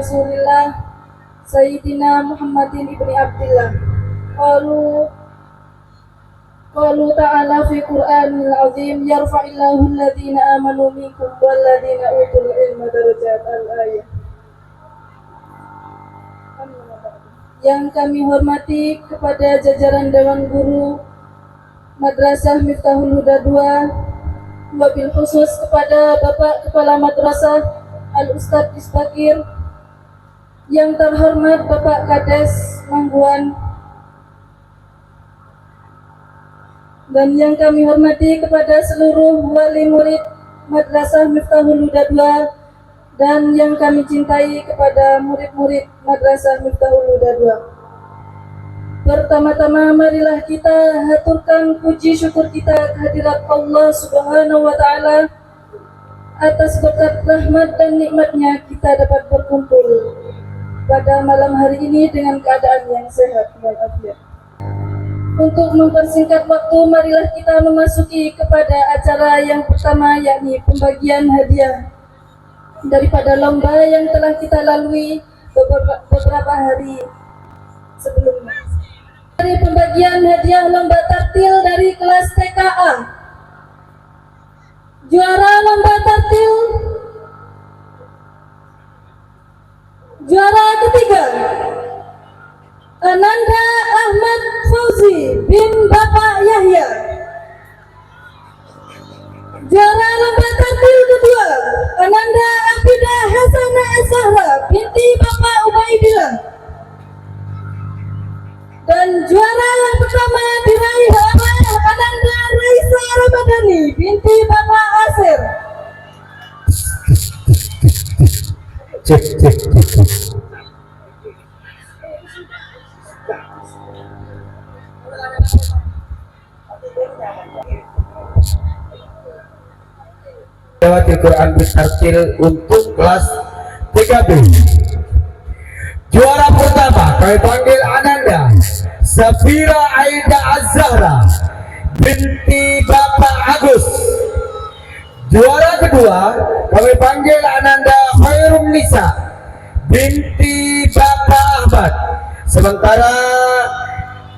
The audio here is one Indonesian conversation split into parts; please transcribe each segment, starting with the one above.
Rasulillah Sayyidina Muhammadin ibni Abdillah. Qalu ta'ala fi Qur'anil azim yarfa'illahu alladhina amanu minkum walladhina utul ilma darajat. Al-ayah. Yang kami hormati kepada jajaran Dewan Guru Madrasah Miftahul Huda 2, wabil khusus kepada Bapak Kepala Madrasah Al-Ustadz Isbakir, yang terhormat Bapak Kades Mangguan, dan yang kami hormati kepada seluruh wali murid Madrasah Miftahul Huda 2, dan yang kami cintai kepada murid-murid Madrasah Miftahul Huda 2. Pertama-tama marilah kita haturkan puji syukur kita kehadirat Allah Subhanahu wa Ta'ala atas berkat rahmat dan nikmatnya kita dapat berkumpul pada malam hari ini dengan keadaan yang sehat walafiat. Untuk mempersingkat waktu, marilah kita memasuki kepada acara yang pertama, yakni pembagian hadiah daripada lomba yang telah kita lalui beberapa hari sebelumnya. Dari pembagian hadiah lomba tartil dari kelas TKA, juara lomba tartil juara ketiga Ananda Ahmad Fauzi bin Bapak Yahya. Juara lomba tartil kedua Ananda Afidah Hasanah Zahra binti Bapak Ubaidillah. Dan juara yang pertama diraih oleh Ananda Raisa Ramadhani binti Bapak Asir. Cek. Lewati Quran Bistartil untuk kelas 3B. Juara pertama kami panggil Ananda Safira Aida Az-Zahra binti Bapak Agus. Juara kedua kami panggil Ananda Khairum Nisa binti Bapak Ahmad. Sementara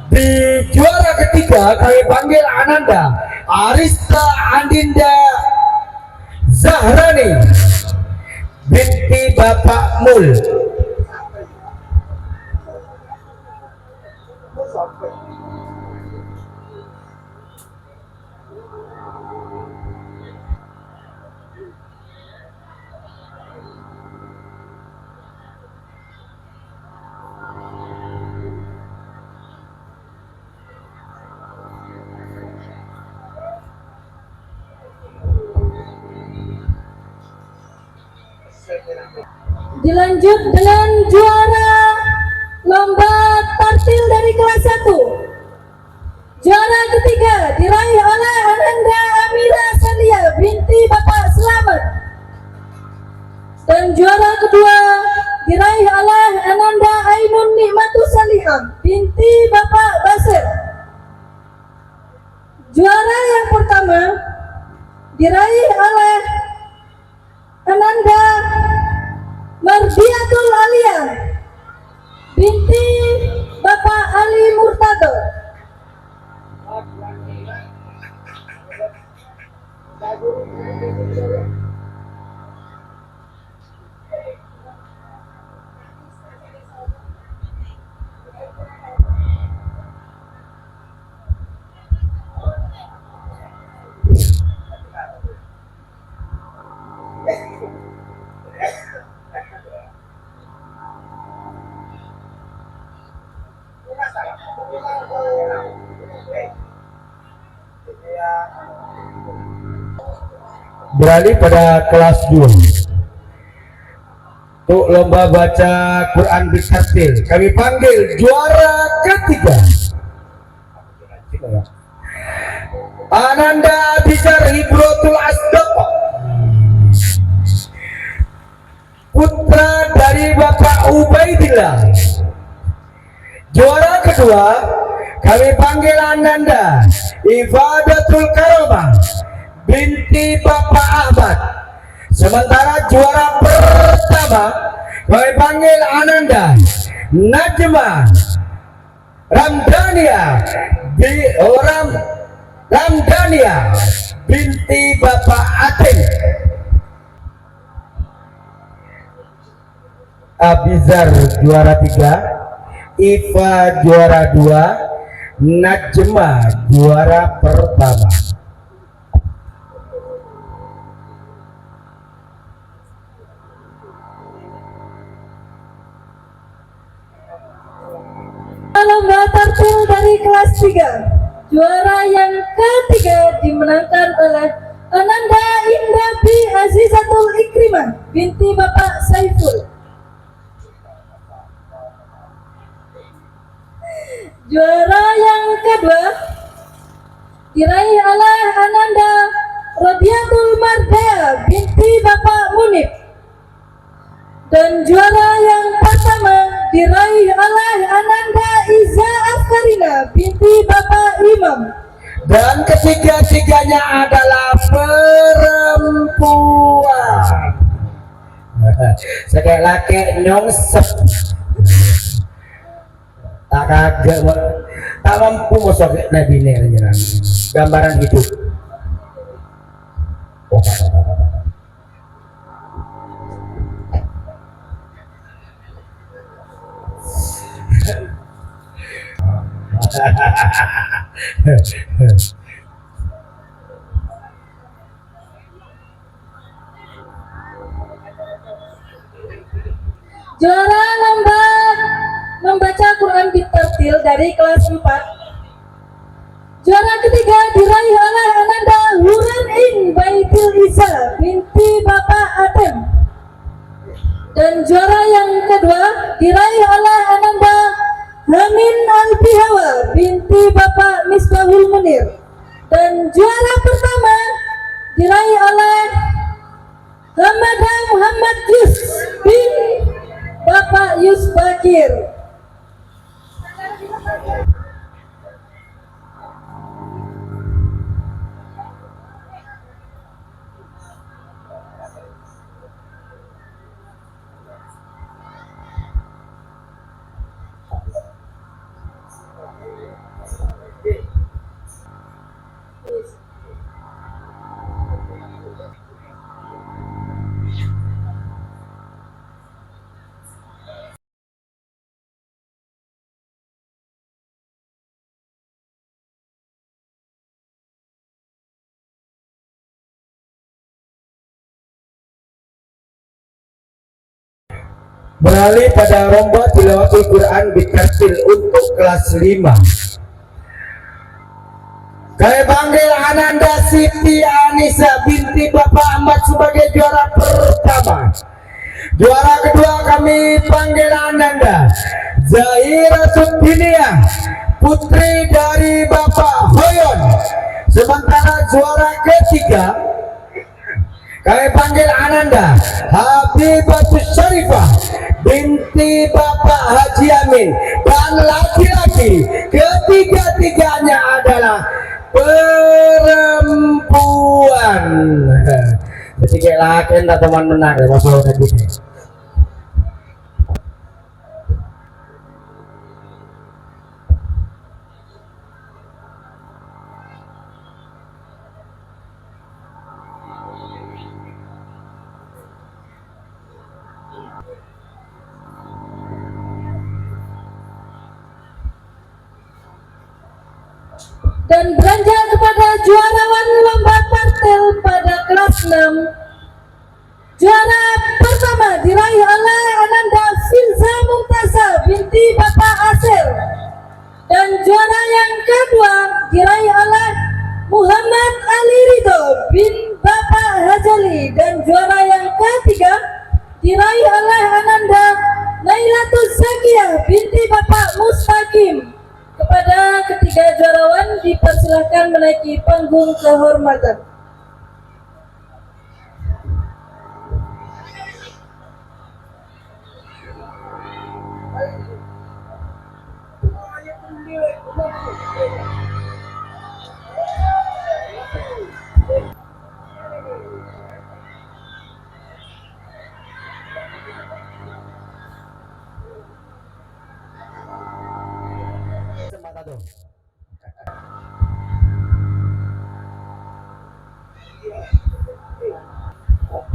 di juara ketiga kami panggil Ananda Arista Andinda Zahrani binti Bapak Mul. Dilanjut dengan juara lomba tartil dari kelas 1. Juara ketiga diraih oleh Ananda Amira Salia binti Bapak Selamat. Dan juara kedua diraih oleh Ananda Ainun Nikmatus Salihah binti Bapak Basir. Juara yang pertama diraih oleh Ananda Mardiatul Alia binti Bapak Ali Murtado. Beralih pada kelas 2 untuk lomba baca Quran Bistartil kami panggil juara ketiga Ananda Abizar Hibrotul Asdaq putra dari Bapak Ubaidillah. Juara kedua kami panggil Ananda Ifadatul Karomah binti Bapak Ahmad. Sementara juara pertama Kami panggil Ananda Najma Ramdania Ramdania binti Bapak Atin. Abizar juara 3, Iva juara 2, Najma juara pertama. Lomba tartil dari kelas 3, juara yang ketiga dimenangkan oleh Ananda Indabi Azizatul Ikrimah binti Bapak Saiful. Juara yang kedua diraih oleh Ananda Rodiatul Mardaya binti Bapak Munib. Dan juara yang pertama diraih oleh Ananda Iza Afkarina binti Bapak Imam. Dan ketiga-tiganya adalah perempuan. Sekali laki nyongsep. Tak kagak, tak mampu masuk nabi ini gambaran hidup. Juara lomba membaca Quran Bitartil dari kelas 4, juara ketiga diraih oleh Ananda Huran In Baitul Iza binti Bapak Atem. Dan juara yang kedua diraih oleh Ananda Hamin Albihawa binti Bapak Misbahul Munir. Dan juara pertama diraih oleh Hamada Muhammad Yus bin Bapak Yus Bakir. Beralih pada lomba tilawatul Quran Bitartil untuk kelas 5. Kami panggil Ananda Siti Anissa binti Bapak Ahmad sebagai juara pertama. Juara kedua kami panggil Ananda Zahira Sudinia putri dari Bapak Hoyon. Sementara juara ketiga kami panggil Ananda Habibatus Syarifah binti Bapak Haji Amin. Dan laki-laki ketiga-tiganya adalah perempuan. Jadi kayak laki entah teman menang ya masalah tadi. Dan beranjak kepada juarawan lomba tartil pada kelas 6. Juara pertama diraih oleh Ananda Filza Mumtaza binti Bapak Asel. Dan juara yang kedua diraih oleh Muhammad Ali Ridho bin Bapak Hajali. Dan juara yang ketiga diraih oleh Ananda Nailatul Zakiyah binti Bapak Mustaqim. Kepada ketiga juarawan dipersilahkan menaiki panggung kehormatan.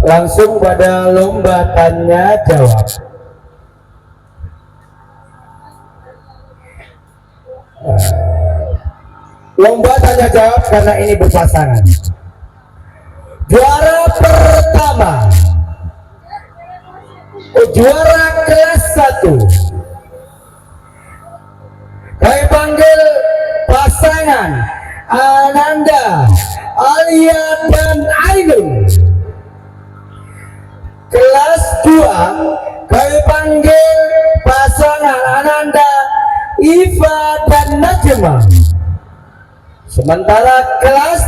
Langsung pada lomba tanya jawab. Lomba tanya jawab karena ini berpasangan. Juara pertama, juara kelas 1. Kami panggil pasangan Ananda, Alia dan Ainun. Kelas 2 kami panggil pasangan Ananda, Iva dan Najma. Sementara kelas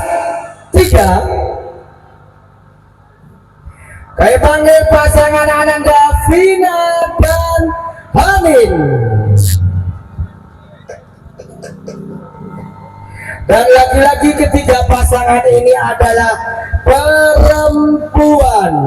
3 kami panggil pasangan Ananda, Vina dan Hanin. Dan lagi-lagi ketiga pasangan ini adalah perempuan.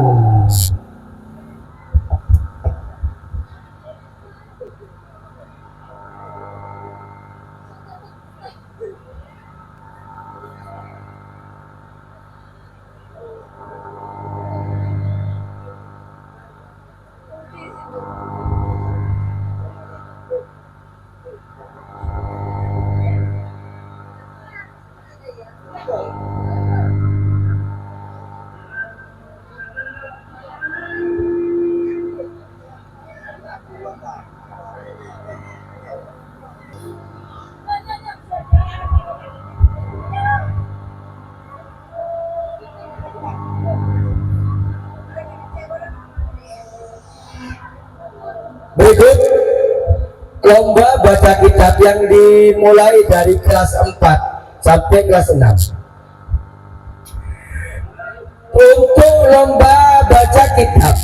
Berikut lomba baca kitab yang dimulai dari kelas 4 sampai kelas 6. Untuk lomba baca kitab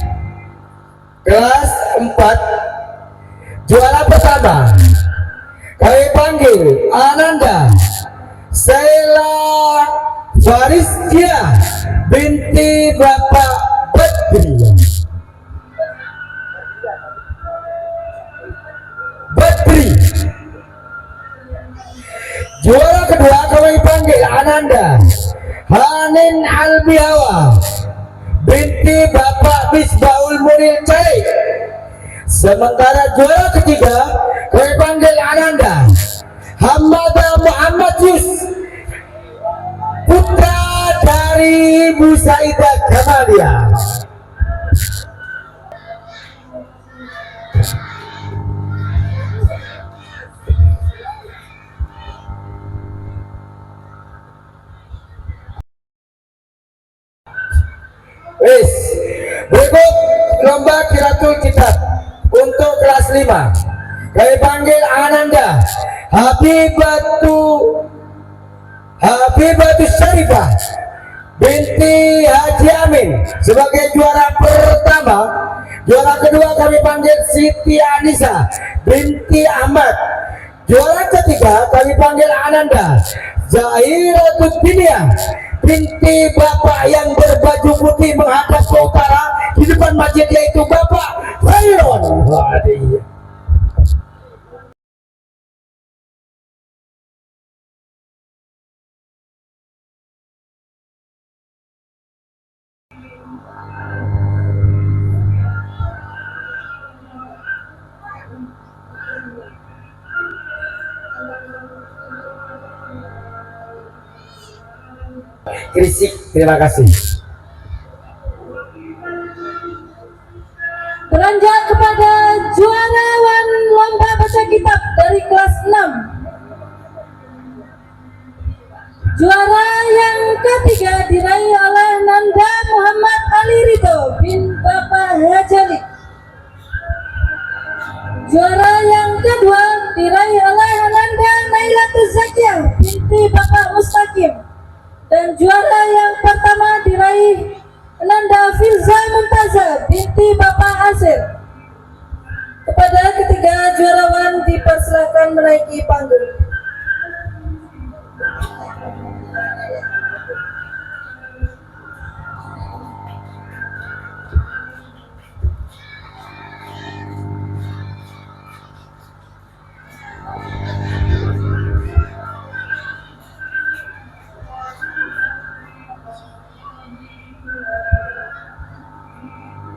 kelas 4, juara pertama kami panggil Ananda Sheila Fariskia binti Bapak Badri. Juara kedua kami panggil Ananda Hanin Albiawa binti Bapak Misbahul Munir Caik. Sementara juara ketiga kami panggil Ananda Hamada Muhammad Yus, putra dari Ibu Saidah Kamalia. Berikut lomba Qiraatul Kitab untuk kelas 5. Kami panggil Ananda Habibatu Syarifah binti Haji Amin sebagai juara pertama. Juara kedua kami panggil Siti Anissa binti Ahmad. Juara ketiga kami panggil Ananda Zahiratul Dunia binti Bapak yang berbaju putih menghadap ke utara di depan masjid, yaitu Bapak Khairon. Krisik, terima kasih. Beranjak kepada juarawan lomba baca kitab dari kelas 6. Juara yang ketiga diraih oleh Nanda Muhammad Ali Ridho bin Bapak Hajali. Juara yang kedua diraih oleh Nanda Nailatul Zakiyah binti Bapak Mustaqim. Dan juara yang pertama diraih Nanda Filza Muntaza binti Bapak Asir. Kepada ketiga juarawan dipersilakan menaiki panggung.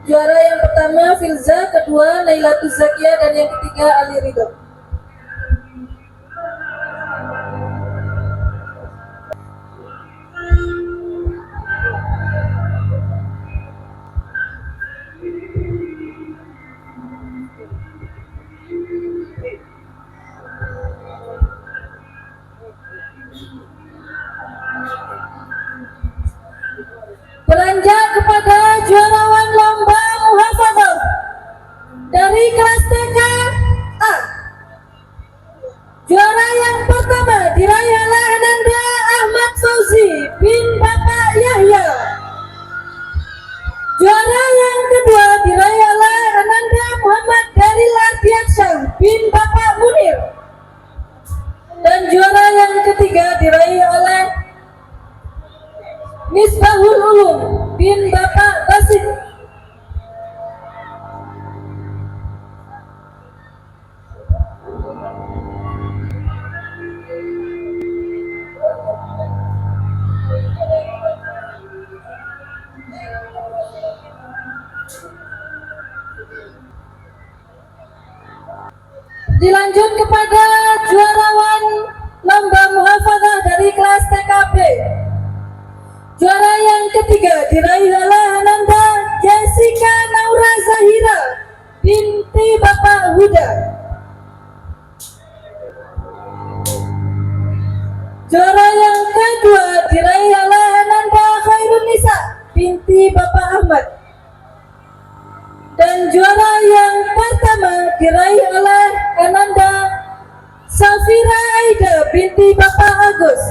Juara yang pertama Filza, kedua Nailatul Zakia, dan yang ketiga Ali Ridho. Beranjak kepada juarawan lomba muhafadzah dari kelas TK A. Juara yang pertama diraih oleh Ananda Ahmad Fauzi bin Bapak Yahya. Juara yang kedua diraih oleh Ananda Muhammad Dalil Ardiansyah bin Bapak Munir. Dan juara yang ketiga diraih oleh Misbahul Ulum bin Bapak Basit. Dilanjut kepada juarawan lomba muhafadzah dari kelas TKB. Juara yang ketiga diraih oleh Ananda Jessica Naura Zahira binti Bapak Huda. Juara yang kedua diraih oleh Ananda Khairun Nisa binti Bapak Ahmad. Dan juara yang pertama diraih oleh Ananda Safira Aida binti Bapak Agus.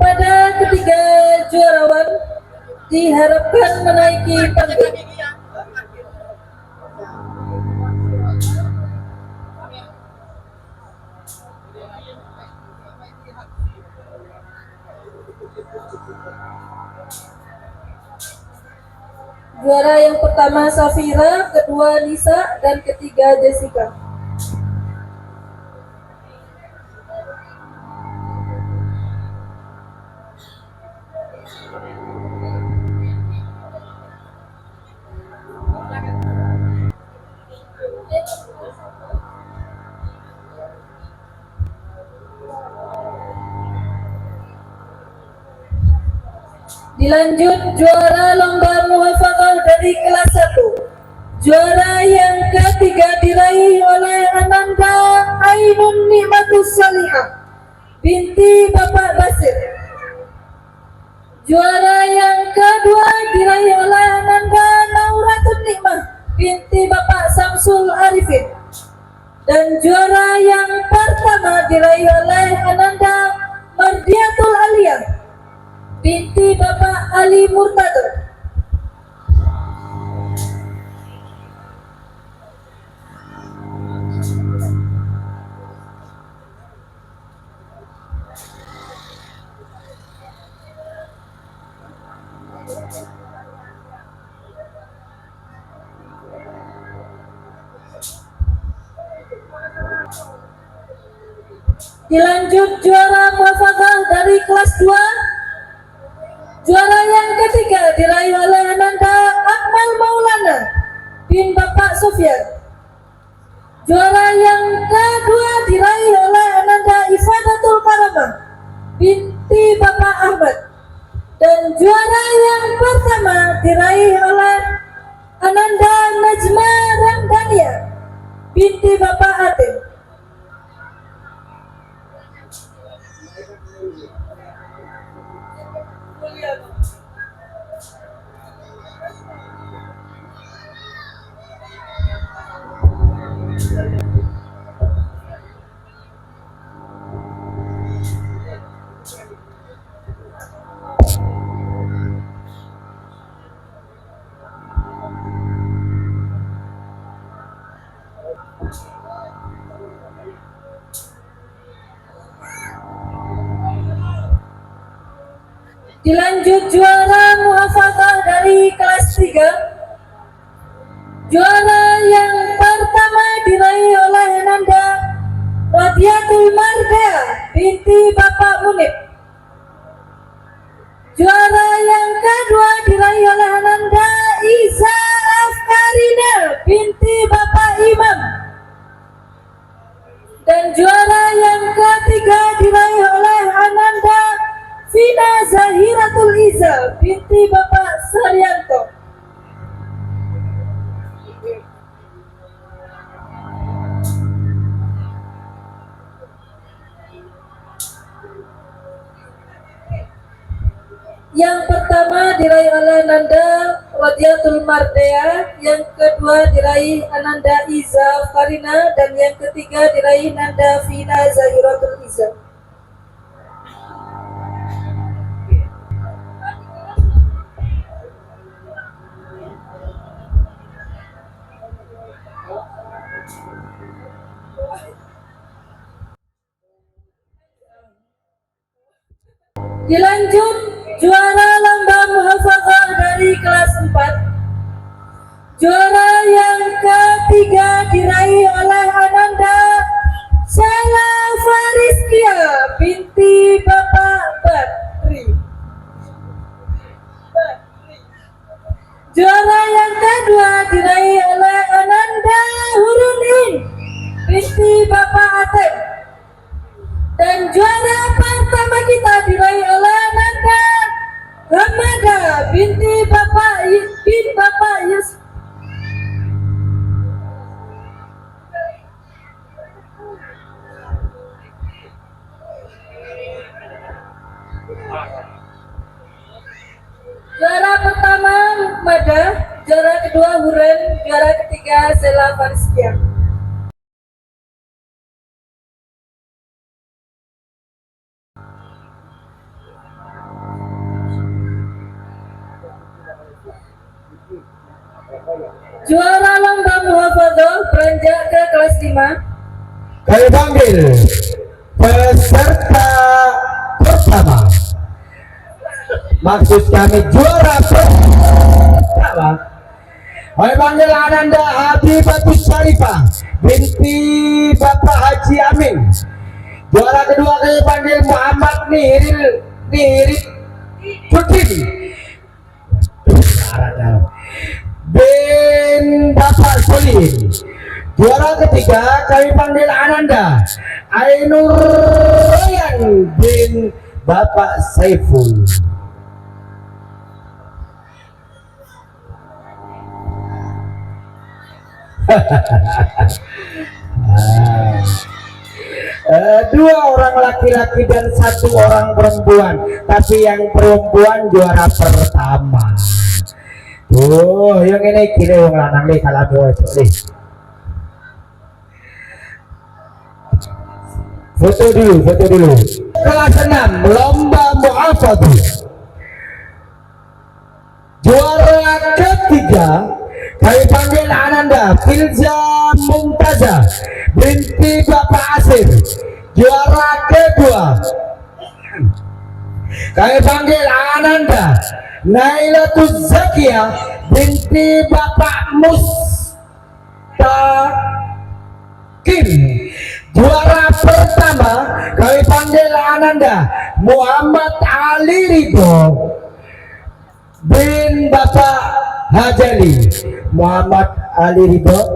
Pada ketiga juarawan diharapkan menaiki panggung. Juara yang pertama Safira, kedua Nisa, dan ketiga Jessica. Dilanjut juara lomba muhafadzah dari kelas 1. Juara yang ketiga diraih oleh Ananda Ainun Nikmatus Salihah binti Bapak Basir. Juara yang kedua diraih oleh Ananda Nauratun Nikmah binti Bapak Samsul Arifin. Dan juara yang pertama diraih oleh Ananda Mardiatul Aliyah binti Bapak Ali Murtado. Dilanjut juara muhafadzah dari kelas 2. Juara yang ketiga diraih oleh Ananda Akmal Maulana bin Bapak Sufyan. Juara yang kedua diraih oleh Ananda Ifadatul Karamah binti Bapak Ahmad. Dan juara yang pertama diraih oleh Ananda Najma Ramdania binti Bapak Atim. Dilanjut juara muhafadzah dari kelas 3. Juara yang pertama diraih oleh Ananda Radiatul Mardea binti Bapak Munib. Juara yang kedua diraih oleh Ananda Iza Afkarina binti Bapak Imam. Dan juara yang ketiga diraih oleh Ananda Vina Zahiratul Iza binti Bapak Saryanto. Yang pertama diraih oleh Ananda Radiatul Mardea, yang kedua diraih Ananda Iza Farina, dan yang ketiga diraih Nanda Vina Zahiratul Iza. Dilanjut juara lomba muhafadzah dari kelas 4. Juara yang ketiga diraih oleh Ananda Sela Fariskia binti Bapak Badri. Juara yang kedua diraih oleh Ananda Hurunin binti Bapak Atep. Dan juara pertama kita diraih oleh Ananda Hamada binti Bapak Yus. Juara pertama Mada, juara kedua Huren, juara ketiga Sela Fariskia. Juara lomba muhafadzah beranjak ke kelas 5. Kami panggil peserta pertama. Maksud kami juara pertama. Kami panggil Ananda Habibatus Syarifah binti Bapak Haji Amin. Juara kedua kami panggil Muhammad Nihiril Putri bin Bapak Solihin. Juara ketiga kami panggil Ananda Ainur Royan bin Bapak Saiful. Dua orang laki-laki dan satu orang perempuan, tapi yang perempuan juara pertama. Oh, yang ini kira yang lanang nih kalau dua itu nih. Foto dulu. Kelas 6 lomba muhafadzah. Juara ketiga kami panggil Ananda Filza Mumtazah binti Bapak Asir. Juara kedua kami panggil Ananda Nailatul Zakia binti Bapak Mustaqim. Juara pertama kami panggil Ananda Muhammad Ali Ridho bin Bapak Hajali. Muhammad Ali Ridho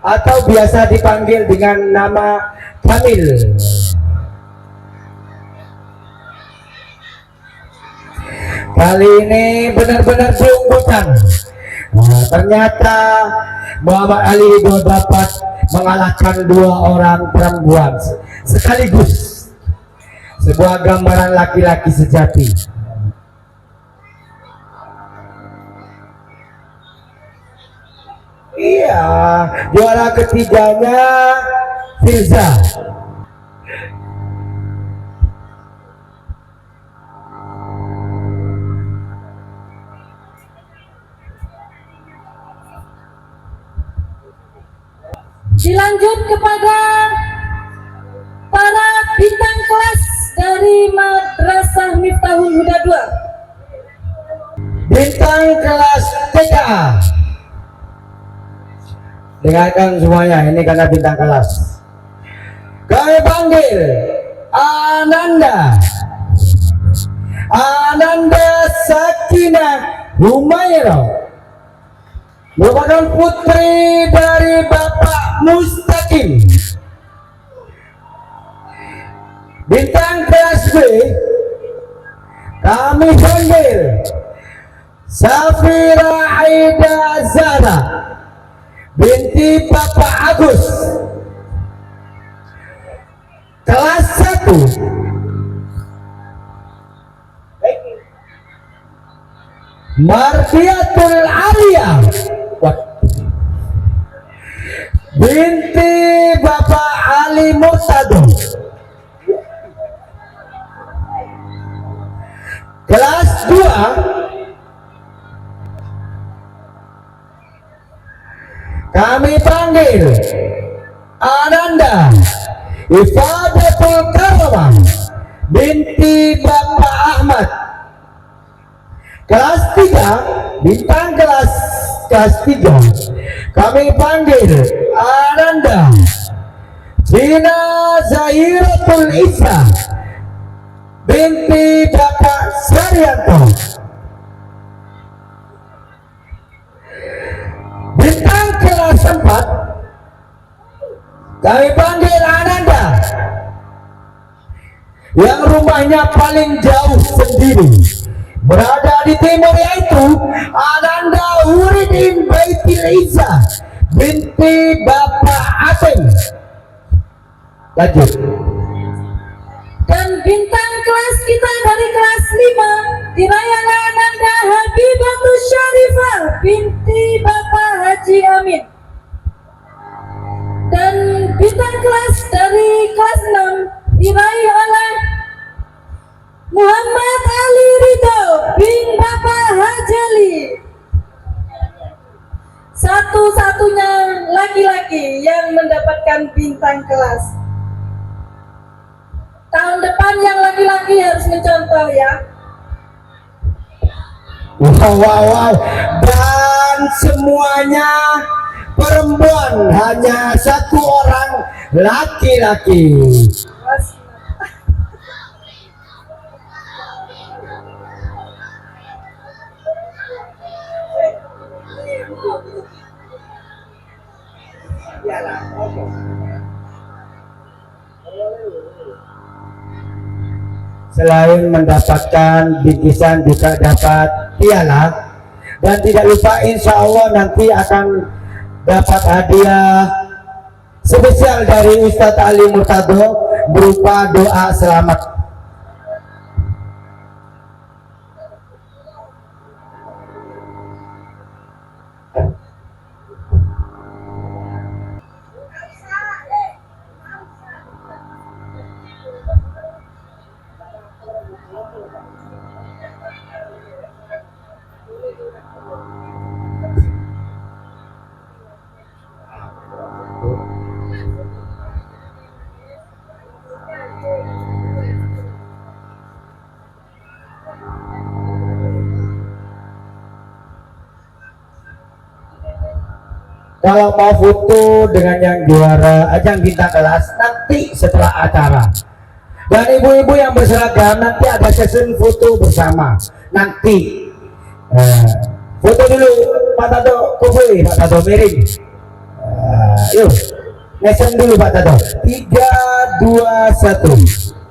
atau biasa dipanggil dengan nama Kamil. Kali ini benar-benar diunggulkan. Nah, ternyata Muhammad Ali Ridho dapat mengalahkan dua orang perempuan sekaligus. Sebuah gambaran laki-laki sejati. Iya, juara ketiganya Firza. Dilanjut kepada para bintang kelas dari Madrasah Miftahul Huda 2. Bintang kelas TKA. Dengarkan semuanya, ini karena bintang kelas. Kami panggil Ananda Sakti Tina Humairah merupakan putri dari Bapak Mustaqim. Bintang kelas B kami panggil Safira Aida Zara binti Bapak Agus. Kelas 1 Mardiatul Alia binti Bapak Ali Murtado. Kelas 2 kami panggil Ananda Ifadatul Karamah binti Bapak Ahmad. Kelas 3 bintang kelas 3 kami panggil Ananda Dina Zahiratul Isa binti Bapak Saryanto. Bintang kelas 4 kami panggil Ananda yang rumahnya paling jauh sendiri berada di timur, yaitu Ananda Huridin Baitil Izzah binti Bapak Atem. Lanjut. Dan bintang kelas kita dari kelas 5 Dirayana Ananda Habibatul Syarifah binti Bapak Haji Amin. Dan bintang kelas dari kelas 6 diraih oleh Muhammad Ali Ridho bin Bapak Hajali, satu-satunya laki-laki yang mendapatkan bintang kelas. Tahun depan yang laki-laki harus mencontoh ya. Wow. Dan semuanya perempuan, hanya satu orang laki-laki. Selain mendapatkan bingkisan juga dapat piala, dan tidak lupa insya Allah nanti akan dapat hadiah spesial dari Ustadz Ali Murtado berupa doa selamat. Kalau mau foto dengan yang juara ajang bintang kelas nanti setelah acara, dan ibu-ibu yang berseragam nanti ada sesi foto bersama nanti. Foto dulu Pak Tato, kumpul Pak Tato miring. Yuk nesen dulu Pak Tato. 3, 2, 1.